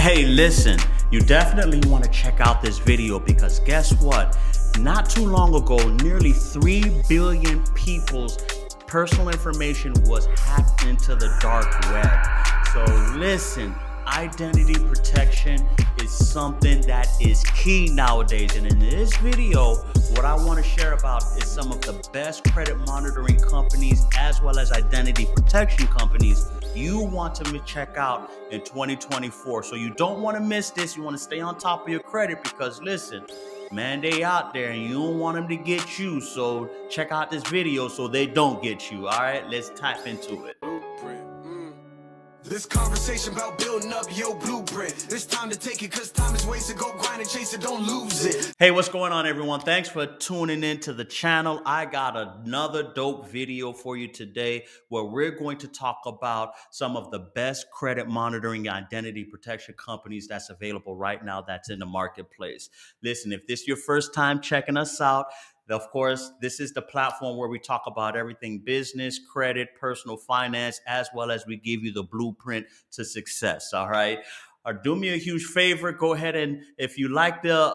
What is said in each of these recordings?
Hey, listen, you definitely want to check out this video because guess what? Not too long ago, nearly 3 billion people's personal information was hacked into the dark web. So listen, identity protection is something that is key nowadays. And in this video, what I want to share about is some of the best credit monitoring companies as well as identity protection companies you want to check out in 2024. So you don't want to miss this. You want to stay on top of your credit because listen, man, they out there and you don't want them to get you. So check out this video so they don't get you. All right, let's tap into it. This conversation about building up your blueprint. It's time to take it because time is wasted. Go grind and chase it, don't lose it. Hey, what's going on, everyone? Thanks for tuning in to the channel. I got another dope video for you today where we're going to talk about some of the best credit monitoring and identity protection companies that's available right now that's in the marketplace. Listen, if this is your first time checking us out, of course, this is the platform where we talk about everything business, credit, personal finance, as well as we give you the blueprint to success. All right. Do me a huge favor. Go ahead and if you like the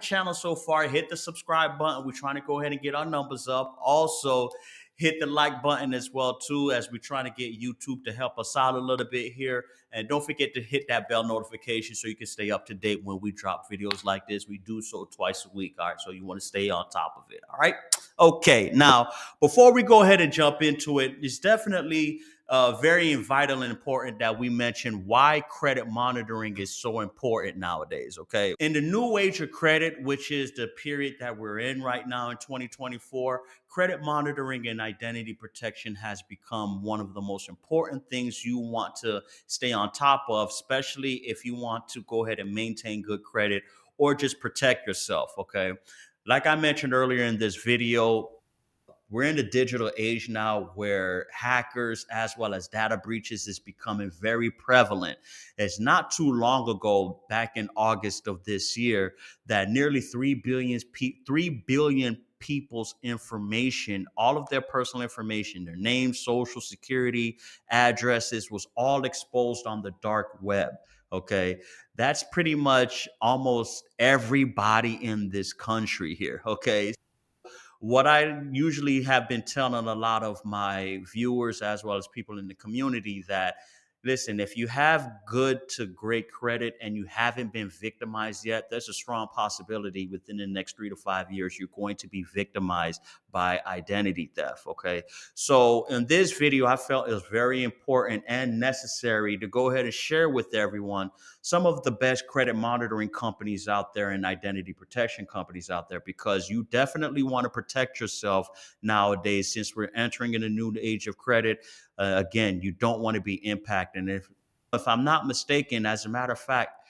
channel so far, hit the subscribe button. We're trying to go ahead and get our numbers up. Also, hit the like button as well too, as we're trying to get YouTube to help us out a little bit here. And don't forget to hit that bell notification so you can stay up to date when we drop videos like this. We do so twice a week. All right, so you want to stay on top of it. All right. Okay. Now, before we go ahead and jump into it, it's definitely very vital and important that we mention why credit monitoring is so important nowadays. Okay. In the new age of credit, which is the period that we're in right now in 2024, credit monitoring and identity protection has become one of the most important things you want to stay on top of, especially if you want to go ahead and maintain good credit or just protect yourself. Okay. Like I mentioned earlier in this video, we're in the digital age now where hackers as well as data breaches is becoming very prevalent. It's not too long ago, back in August of this year, that nearly 3 billion people's information, all of their personal information, their names, social security, addresses, was all exposed on the dark web. Okay. That's pretty much almost everybody in this country here. Okay. What I usually have been telling a lot of my viewers as well as people in the community that listen, if you have good to great credit and you haven't been victimized yet, there's a strong possibility within the next 3 to 5 years you're going to be victimized by identity theft. Okay. So in this video, I felt it was very important and necessary to go ahead and share with everyone some of the best credit monitoring companies out there and identity protection companies out there, because you definitely want to protect yourself nowadays since we're entering in a new age of credit. Again, you don't want to be impacted. And if I'm not mistaken, as a matter of fact,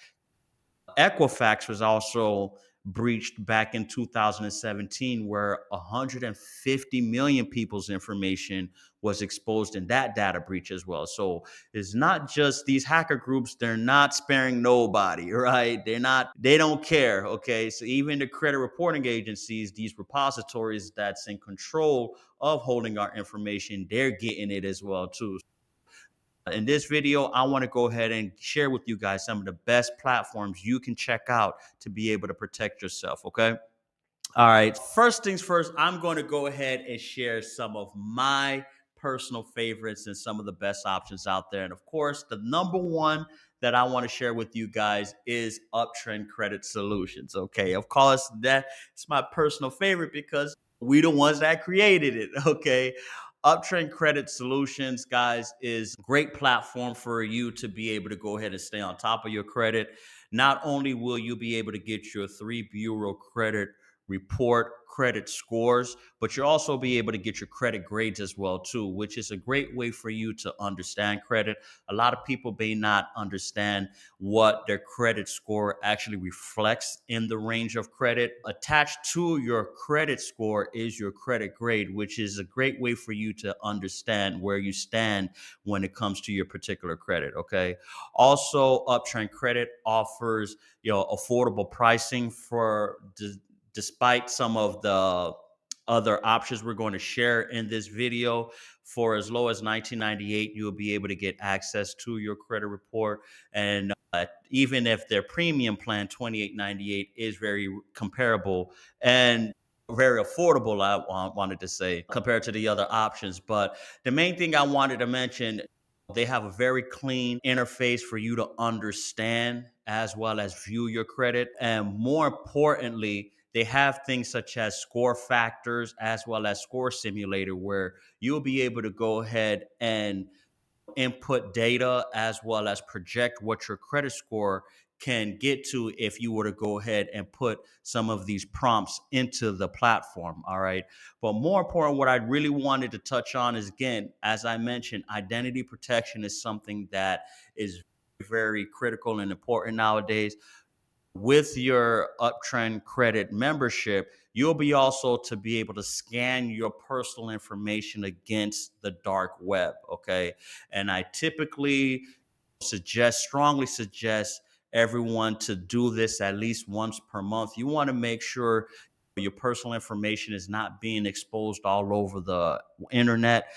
Equifax was also breached back in 2017, where 150 million people's information was exposed in that data breach as well. So it's not just these hacker groups, they're not sparing nobody, right? They don't care. Okay. So even the credit reporting agencies, these repositories that's in control of holding our information, they're getting it as well too. In this video, I want to go ahead and share with you guys some of the best platforms you can check out to be able to protect yourself. Okay. All right. First things first, I'm going to go ahead and share some of my personal favorites and some of the best options out there. And of course, the number one that I want to share with you guys is Uptrend Credit Solutions. Okay. Of course, that's my personal favorite because we the ones that created it. Okay. Uptrend Credit Solutions, guys, is a great platform for you to be able to go ahead and stay on top of your credit. Not only will you be able to get your 3 bureau credit report credit scores, but you'll also be able to get your credit grades as well too, which is a great way for you to understand credit. A lot of people may not understand what their credit score actually reflects in the range of credit. Attached to your credit score is your credit grade, which is a great way for you to understand where you stand when it comes to your particular credit. Okay. Also, Uptrend Credit offers affordable pricing for despite some of the other options we're going to share in this video. For as low as $19.98, you'll be able to get access to your credit report. And even if their premium plan 28.98 is very comparable and very affordable, I wanted to say, compared to the other options. But the main thing I wanted to mention, they have a very clean interface for you to understand as well as view your credit. And more importantly, they have things such as score factors as well as score simulator, where you'll be able to go ahead and input data as well as project what your credit score can get to if you were to go ahead and put some of these prompts into the platform. All right. But more important, what I really wanted to touch on is, again, as I mentioned, identity protection is something that is very critical and important nowadays. With your Uptrend credit membership, you'll be also to be able to scan your personal information against the dark web. Okay. And I typically strongly suggest everyone to do this at least once per month. You want to make sure your personal information is not being exposed all over the internet,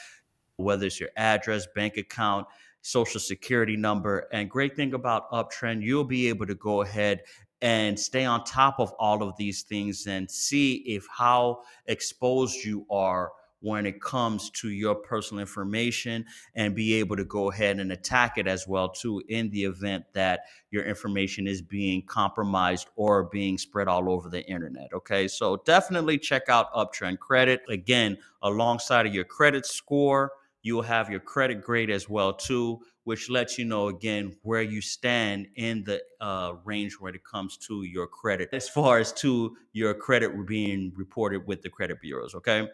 whether it's your address, bank account, social security number. And great thing about Uptrend, you'll be able to go ahead and stay on top of all of these things and see if how exposed you are when it comes to your personal information, and be able to go ahead and attack it as well too in the event that your information is being compromised or being spread all over the internet. Okay, so definitely check out Uptrend Credit. Again, alongside of your credit score, you will have your credit grade as well too, which lets you know again where you stand in the range when it comes to your credit, as far as to your credit being reported with the credit bureaus. Okay.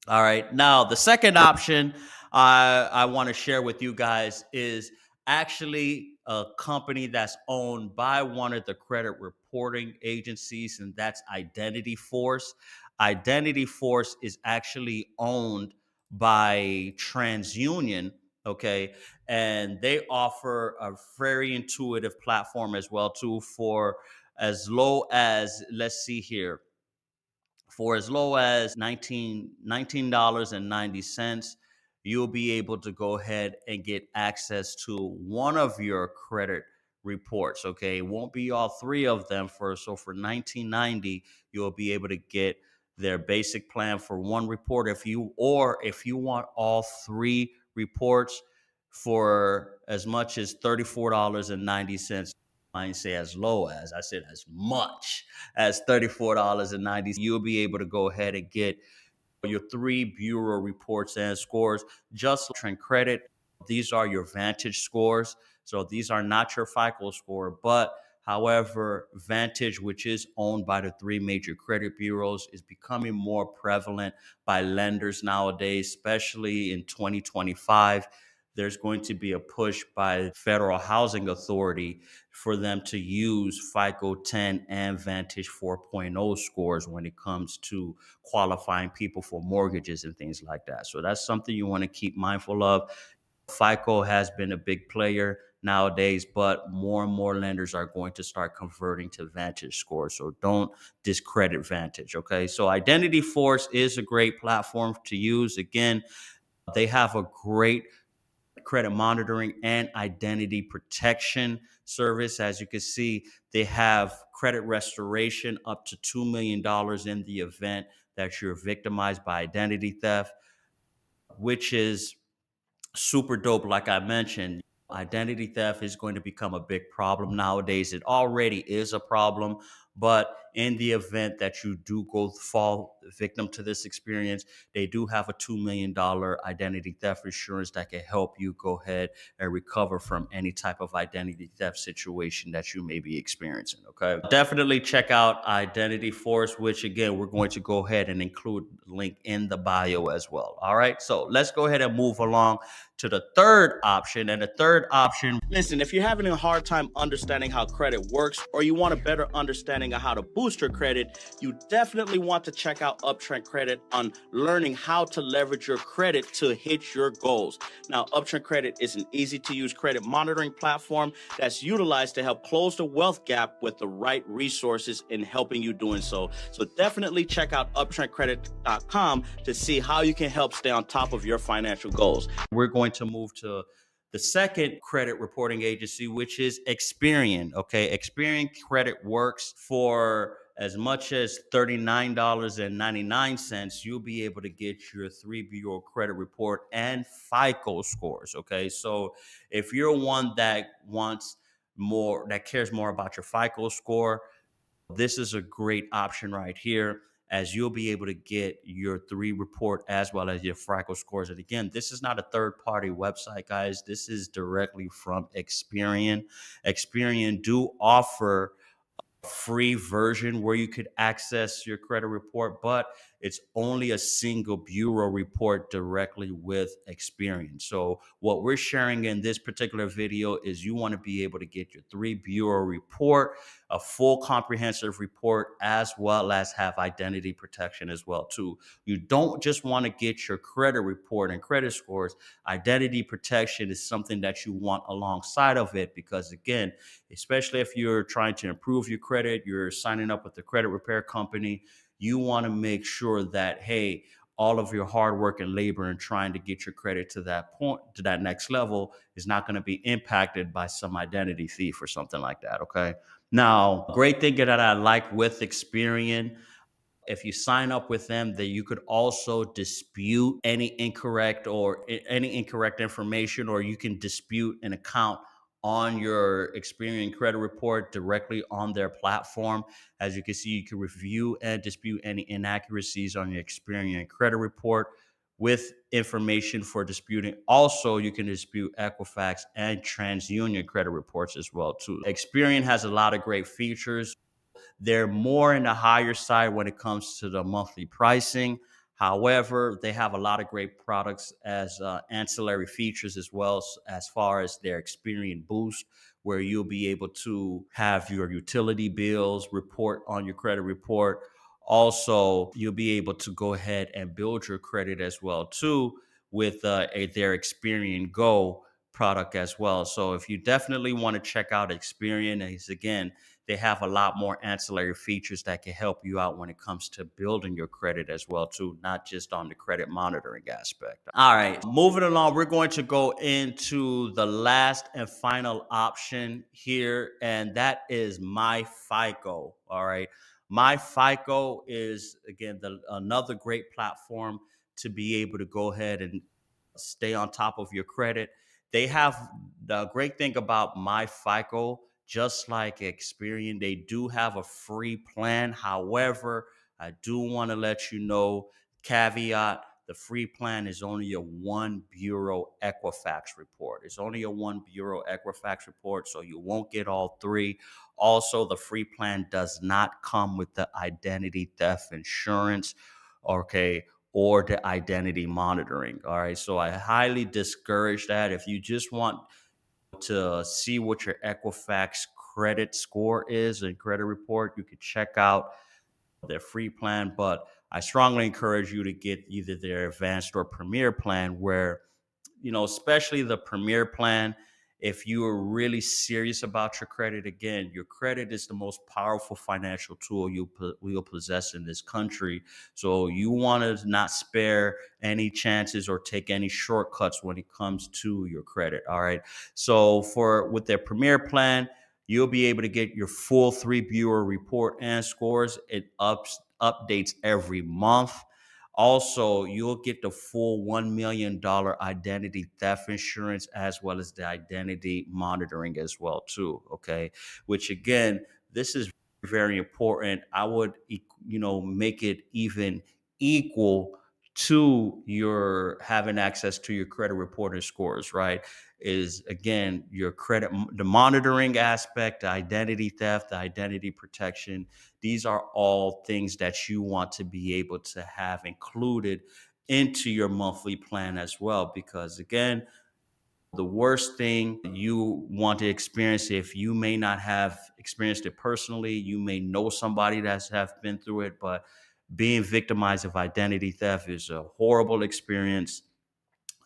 All right. Now, the second option I want to share with you guys is actually a company that's owned by one of the credit reporting agencies, and that's Identity Force. Identity Force is actually owned by TransUnion. Okay. And they offer a very intuitive platform as well, too, for as low as, let's see here, for as low as $19.90, you'll be able to go ahead and get access to one of your credit reports. Okay, it won't be all three of them. For $19.90, you'll be able to get their basic plan for one report. If you want all three reports for as much as $34.90, I didn't say as low as, I said as much as $34.90, you'll be able to go ahead and get your three bureau reports and scores. Just Trend Credit, these are your Vantage scores. So these are not your FICO score, but however, Vantage, which is owned by the three major credit bureaus, is becoming more prevalent by lenders nowadays, especially in 2025. There's going to be a push by Federal Housing Authority for them to use FICO 10 and Vantage 4.0 scores when it comes to qualifying people for mortgages and things like that. So that's something you want to keep mindful of. FICO has been a big player nowadays, but more and more lenders are going to start converting to Vantage scores. So don't discredit Vantage. Okay. So Identity Force is a great platform to use. Again, they have a great credit monitoring and identity protection service. As you can see, they have credit restoration up to $2 million in the event that you're victimized by identity theft, which is super dope. Like I mentioned, identity theft is going to become a big problem nowadays. It already is a problem, but in the event that you do fall victim to this experience, they do have a $2 million identity theft insurance that can help you go ahead and recover from any type of identity theft situation that you may be experiencing. Okay, definitely check out Identity Force, which again we're going to go ahead and include the link in the bio as well. All right, so let's go ahead and move along to the third option. And the third option, listen, if you're having a hard time understanding how credit works, or you want a better understanding of how to boost your credit, you definitely want to check out Uptrend Credit on learning how to leverage your credit to hit your goals. Now, Uptrend Credit is an easy to use credit monitoring platform that's utilized to help close the wealth gap with the right resources in helping you doing so. So definitely check out uptrendcredit.com to see how you can help stay on top of your financial goals. We're going to move to the second credit reporting agency, which is Experian. Okay, Experian Credit works for as much as $39.99. You'll be able to get your three bureau credit report and FICO scores. Okay, so if you're one that wants more, that cares more about your FICO score, this is a great option right here, as you'll be able to get your three report as well as your FICO scores. And again, this is not a third party website, guys. This is directly from Experian. Experian do offer free version where you could access your credit report, but it's only a single bureau report directly with Experian. So what we're sharing in this particular video is you want to be able to get your three bureau report, a full comprehensive report, as well as have identity protection as well too. You don't just want to get your credit report and credit scores. Identity protection is something that you want alongside of it, because again, especially if you're trying to improve your credit, you're signing up with the credit repair company, you want to make sure that, hey, all of your hard work and labor and trying to get your credit to that point, to that next level, is not going to be impacted by some identity thief or something like that. Okay. Now, great thing that I like with Experian, if you sign up with them, that you could also dispute any incorrect information, or you can dispute an account on your Experian credit report directly on their platform. As you can see, you can review and dispute any inaccuracies on your Experian credit report with information for disputing. Also, you can dispute Equifax and TransUnion credit reports as well too. Experian has a lot of great features. They're more in the higher side when it comes to the monthly pricing. However, they have a lot of great products as ancillary features, as well as far as their Experian Boost, where you'll be able to have your utility bills report on your credit report. Also, you'll be able to go ahead and build your credit as well too with their Experian Go product as well. So if you definitely want to check out Experian, is again, they have a lot more ancillary features that can help you out when it comes to building your credit as well too, not just on the credit monitoring aspect. All right, moving along, we're going to go into the last and final option here, and that is MyFICO. All right, MyFICO is again another great platform to be able to go ahead and stay on top of your credit. They have the great thing about MyFICO, just like Experian, they do have a free plan. However, I do want to let you know, caveat, the free plan is only a one bureau Equifax report. It's only a one bureau Equifax report, so you won't get all three. Also, the free plan does not come with the identity theft insurance. Okay, or the identity monitoring. All right. So I highly discourage that. If you just want to see what your Equifax credit score is and credit report, you could check out their free plan. But I strongly encourage you to get either their advanced or premier plan, where, especially the premier plan, if you are really serious about your credit, again, your credit is the most powerful financial tool you'll possess in this country. So you want to not spare any chances or take any shortcuts when it comes to your credit. All right. So with their premier plan, you'll be able to get your full three bureau report and scores. It updates every month. Also, you'll get the full $1 million identity theft insurance, as well as the identity monitoring as well too. Okay. Which again, this is very important. I would, make it even equal to your having access to your credit report and scores, right? Is again, your credit, the monitoring aspect, the identity theft, the identity protection. These are all things that you want to be able to have included into your monthly plan as well. Because again, the worst thing you want to experience, if you may not have experienced it personally, you may know somebody that's have been through it, but being victimized of identity theft is a horrible experience.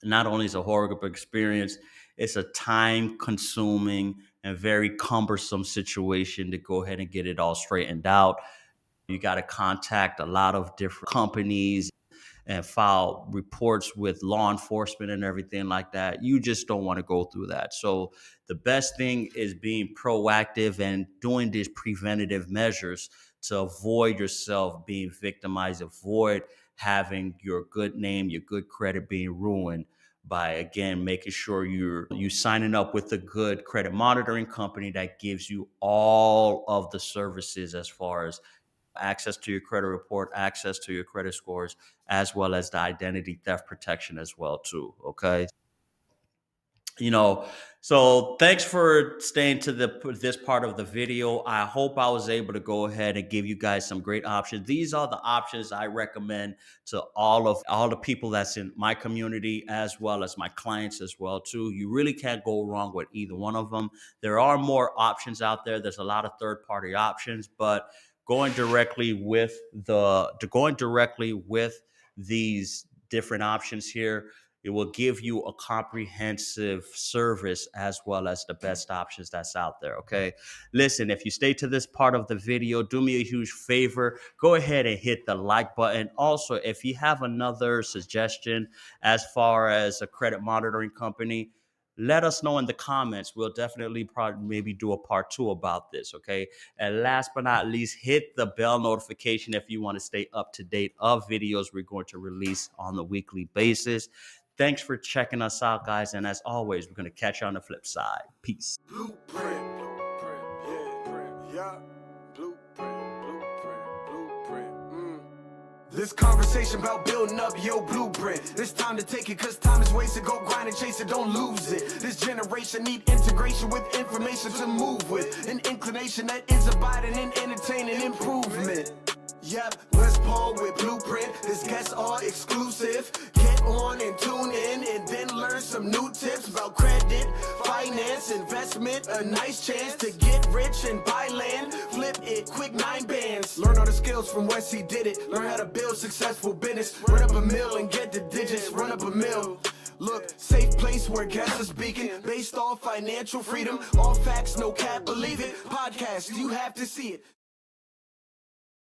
Not only is it a horrible experience, it's a time consuming and very cumbersome situation to go ahead and get it all straightened out. You got to contact a lot of different companies and file reports with law enforcement and everything like that. You just don't want to go through that. So the best thing is being proactive and doing these preventative measures to avoid yourself being victimized, avoid having your good name, your good credit being ruined by, again, making sure you signing up with a good credit monitoring company that gives you all of the services as far as access to your credit report, access to your credit scores, as well as the identity theft protection as well too. Okay. you know so thanks for staying to this part of the video. I hope I was able to go ahead and give you guys some great options. These are the options I recommend to all the people that's in my community, as well as my clients as well too. You really can't go wrong with either one of them. There are more options out there. There's a lot of third party options, but going directly with these different options here, it will give you a comprehensive service as well as the best options that's out there. Okay. Listen, if you stay to this part of the video, do me a huge favor. Go ahead and hit the like button. Also, if you have another suggestion as far as a credit monitoring company, let us know in the comments. We'll definitely probably maybe do a part 2 about this. Okay. And last but not least, hit the bell notification if you want to stay up to date of videos we're going to release on the weekly basis. Thanks for checking us out, guys. And as always, we're going to catch you on the flip side. Peace. Blueprint, yeah. Blueprint. This conversation about building up your blueprint. It's time to take it, cause time is wasted. Go grind and chase it, don't lose it. This generation need integration with information to move with. An inclination that is abiding in entertaining improvement. Yep, West Paul with Blueprint. This guests are exclusive. Get on and tune in and then learn some new tips about credit, finance, investment. A nice chance to get rich and buy land. Flip it, quick 9 bands. Learn all the skills from Wes, he did it. Learn how to build successful business. Run up a mill and get the digits. Run up a mill. Look, safe place where guests are speaking. Based off financial freedom. All facts, no cap, believe it. Podcast, you have to see it.